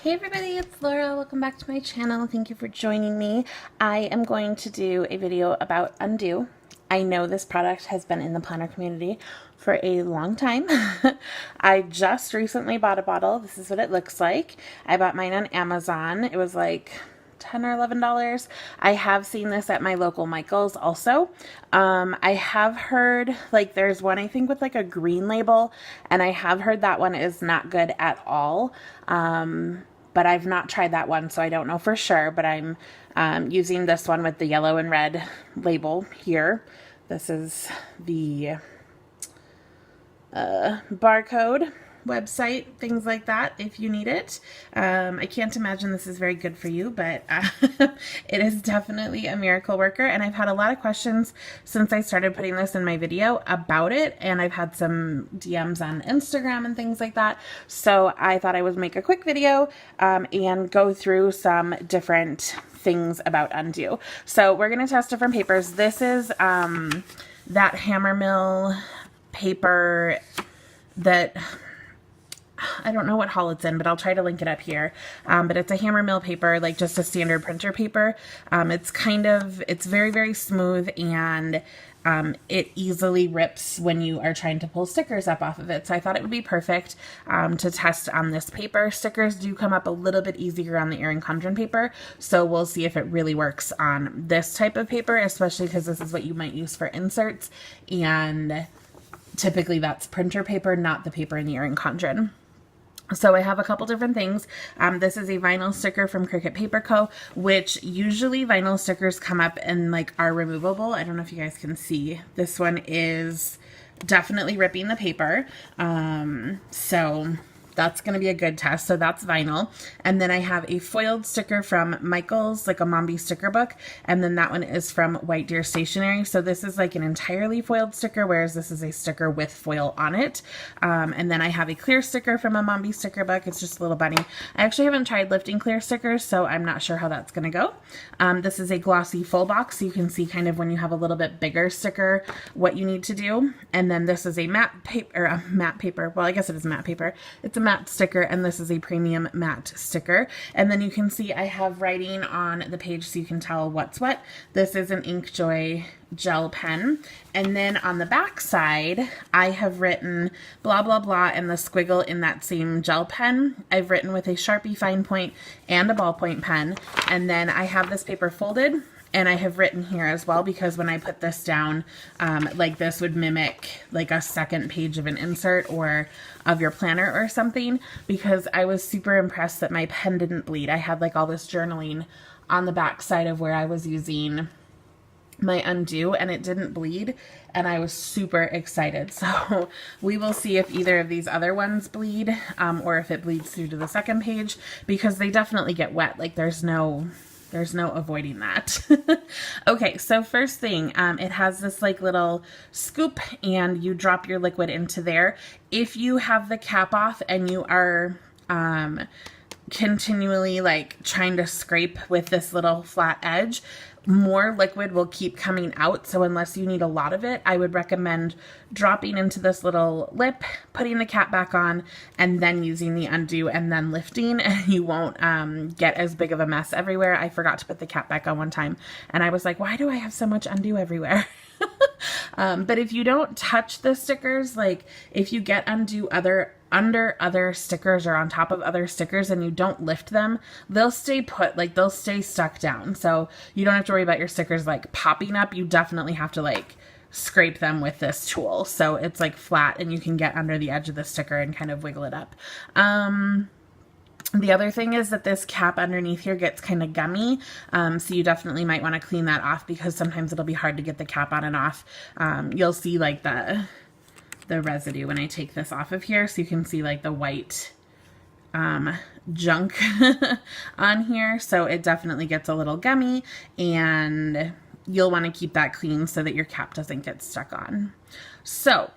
Hey everybody, it's Laura. Welcome back to my channel. Thank you for joining me. I am going to do a video about UnDu. I know this product has been in the planner community for a long time. I just recently bought a bottle. This is what it looks like. I bought mine on Amazon. It was like $10 or $11. I have seen this at my local Michael's also. I have heard like there's one I think with like a green label, and I have heard that one is not good at all. But I've not tried that one, so I don't know for sure, but I'm using this one with the yellow and red label here. This is the barcode website, things like that, if you need it. I can't imagine this is very good for you, but it is definitely a miracle worker, and I've had a lot of questions since I started putting this in my video about it, and I've had some DMs on Instagram and things like that, so I thought I would make a quick video and go through some different things about UnDu. So we're going to test different papers. This is that Hammermill paper that I don't know what haul it's in, but I'll try to link it up here. But it's a Hammermill paper, like just a standard printer paper. It's very, very smooth, and it easily rips when you are trying to pull stickers up off of it. So I thought it would be perfect to test on this paper. Stickers do come up a little bit easier on the Erin Condren paper, so we'll see if it really works on this type of paper, especially because this is what you might use for inserts, and typically that's printer paper, not the paper in the Erin Condren. So I have a couple different things. This is a vinyl sticker from Cricut Paper Co., which usually vinyl stickers come up and like are removable. I don't know if you guys can see. This one is definitely ripping the paper. So that's going to be a good test. So that's vinyl. And then I have a foiled sticker from Michael's, like a Mombi sticker book. And then that one is from White Deer Stationery. So this is like an entirely foiled sticker, whereas this is a sticker with foil on it. And then I have a clear sticker from a Mombi sticker book. It's just a little bunny. I actually haven't tried lifting clear stickers, so I'm not sure how that's going to go. This is a glossy full box, so you can see kind of when you have a little bit bigger sticker what you need to do. And then this is a matte paper. Well, I guess it is matte paper. It's a matte sticker, and this is a premium matte sticker. And then you can see I have writing on the page so you can tell what's what. This is an Inkjoy gel pen, and then on the back side I have written blah blah blah and the squiggle in that same gel pen. I've written with a Sharpie fine point and a ballpoint pen, and then I have this paper folded, and I have written here as well, because when I put this down, like this would mimic like a second page of an insert or of your planner or something, because I was super impressed that my pen didn't bleed. I had like all this journaling on the back side of where I was using my UnDu, and it didn't bleed, and I was super excited. So we will see if either of these other ones bleed, or if it bleeds through to the second page, because they definitely get wet. Like there's no avoiding that. Okay, so first thing, it has this like little scoop, and you drop your liquid into there. If you have the cap off and you are continually like trying to scrape with this little flat edge, more liquid will keep coming out. So unless you need a lot of it, I would recommend dropping into this little lip, putting the cap back on, and then using the UnDu and then lifting, and you won't get as big of a mess everywhere. I forgot to put the cap back on one time, and I was like, why do I have so much UnDu everywhere? But if you don't touch the stickers, like if you get UnDu under other stickers or on top of other stickers and you don't lift them, they'll stay put, like they'll stay stuck down. So you don't have to worry about your stickers like popping up. You definitely have to like scrape them with this tool, so it's like flat and you can get under the edge of the sticker and kind of wiggle it up. The other thing is that this cap underneath here gets kind of gummy, so you definitely might want to clean that off, because sometimes it'll be hard to get the cap on and off. You'll see like the residue when I take this off of here, so you can see like the white junk on here. So it definitely gets a little gummy, and you'll want to keep that clean so that your cap doesn't get stuck on. So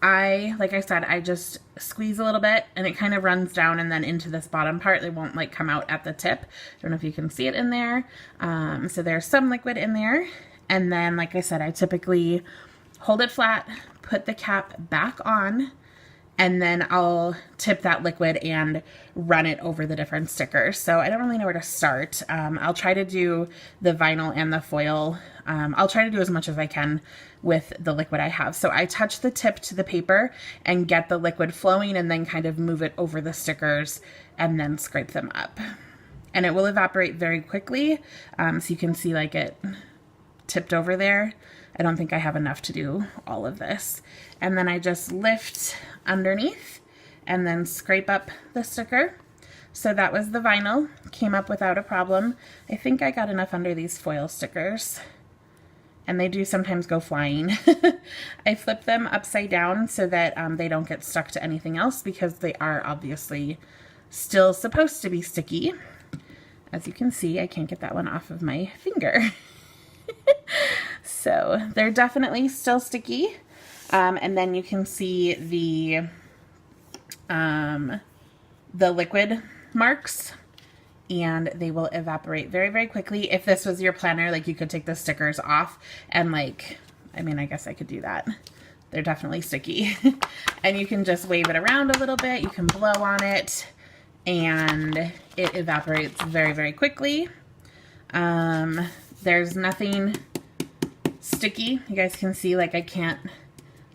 like I said, I just squeeze a little bit, and it kind of runs down and then into this bottom part. It won't like come out at the tip. I don't know if you can see it in there. So there's some liquid in there. And then, like I said, I typically hold it flat, put the cap back on, and then I'll tip that liquid and run it over the different stickers. So I don't really know where to start. I'll try to do the vinyl and the foil. I'll try to do as much as I can with the liquid I have. So I touch the tip to the paper and get the liquid flowing, and then kind of move it over the stickers and then scrape them up. And it will evaporate very quickly. So you can see like it tipped over there. I don't think I have enough to do all of this. And then I just lift underneath and then scrape up the sticker. So that was the vinyl, came up without a problem. I think I got enough under these foil stickers, and they do sometimes go flying. I flip them upside down so that they don't get stuck to anything else, because they are obviously still supposed to be sticky. As you can see, I can't get that one off of my finger. So they're definitely still sticky. And then you can see the liquid marks, and they will evaporate very, very quickly. If this was your planner, like, you could take the stickers off and, like, I mean, I guess I could do that. They're definitely sticky. And you can just wave it around a little bit. You can blow on it, and it evaporates very, very quickly. There's nothing sticky. You guys can see, like, I can't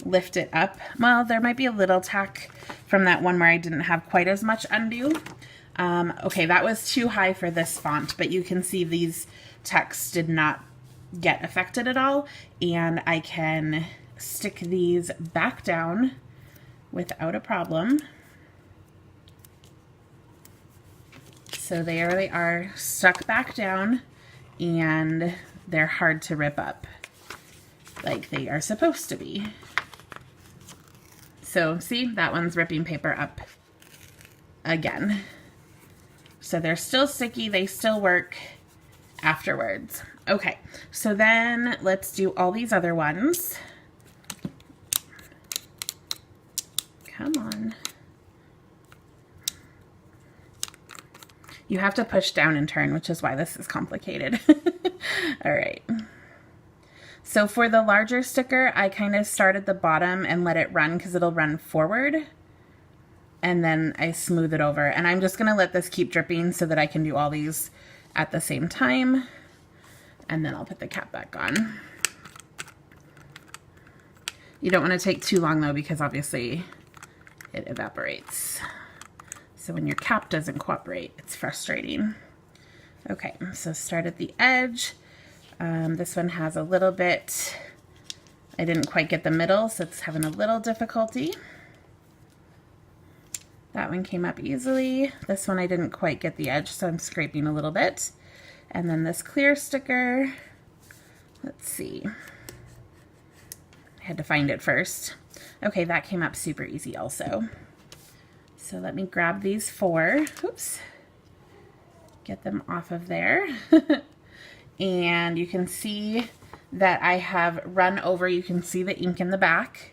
lift it up. Well, there might be a little tack from that one where I didn't have quite as much UnDu. Okay, that was too high for this font, but you can see these texts did not get affected at all, and I can stick these back down without a problem. So there they are, stuck back down, and they're hard to rip up like they are supposed to be. So see, that one's ripping paper up again. So they're still sticky, they still work afterwards. Okay, so then let's do all these other ones. Come on. You have to push down and turn, which is why this is complicated. All right. So for the larger sticker, I kind of start at the bottom and let it run, because it'll run forward. And then I smooth it over. And I'm just going to let this keep dripping so that I can do all these at the same time. And then I'll put the cap back on. You don't want to take too long though, because obviously it evaporates. So when your cap doesn't cooperate, it's frustrating. Okay, so start at the edge. This one has a little bit, I didn't quite get the middle, so it's having a little difficulty. That one came up easily. This one I didn't quite get the edge, so I'm scraping a little bit. And then this clear sticker, let's see. I had to find it first. Okay, that came up super easy also. So let me grab these four, oops, get them off of there. And you can see that I have run over, you can see the ink in the back.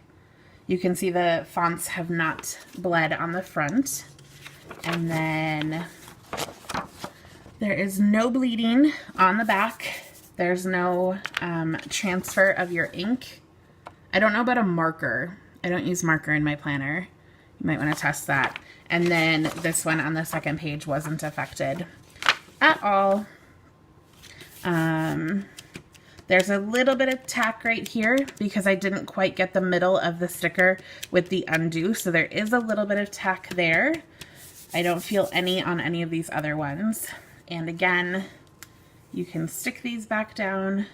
You can see the fonts have not bled on the front. And then there is no bleeding on the back. There's no transfer of your ink. I don't know about a marker. I don't use marker in my planner. You might want to test that. And then this one on the second page wasn't affected at all. There's a little bit of tack right here because I didn't quite get the middle of the sticker with the UnDu, so there is a little bit of tack there. I don't feel any on any of these other ones. And again, you can stick these back down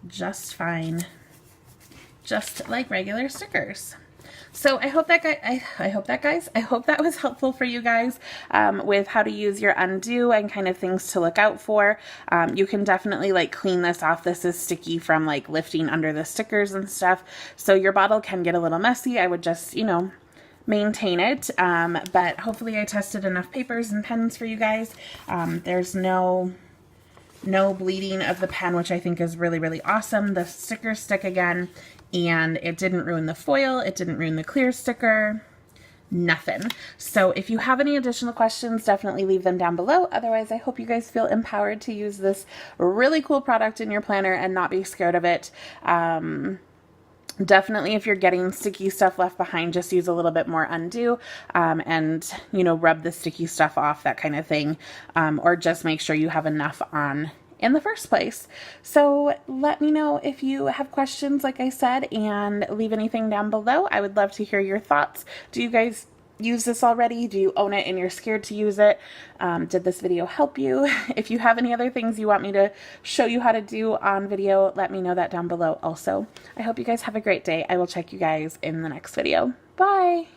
just fine, just like regular stickers. So I hope that that was helpful for you guys with how to use your UnDu and kind of things to look out for. You can definitely like clean this off. This is sticky from like lifting under the stickers and stuff. So your bottle can get a little messy. I would just, you know, maintain it. But hopefully I tested enough papers and pens for you guys. There's no bleeding of the pen, which I think is really, really awesome. The stickers stick again. And it didn't ruin the foil, it didn't ruin the clear sticker, nothing. So if you have any additional questions, definitely leave them down below. Otherwise, I hope you guys feel empowered to use this really cool product in your planner and not be scared of it. Definitely, if you're getting sticky stuff left behind, just use a little bit more UnDu, and, rub the sticky stuff off, that kind of thing. Or just make sure you have enough on in the first place. So let me know if you have questions, like I said, and leave anything down below. I would love to hear your thoughts. Do you guys use this already? Do you own it and you're scared to use it? Did this video help you? If you have any other things you want me to show you how to do on video, let me know that down below also. I hope you guys have a great day. I will check you guys in the next video. Bye!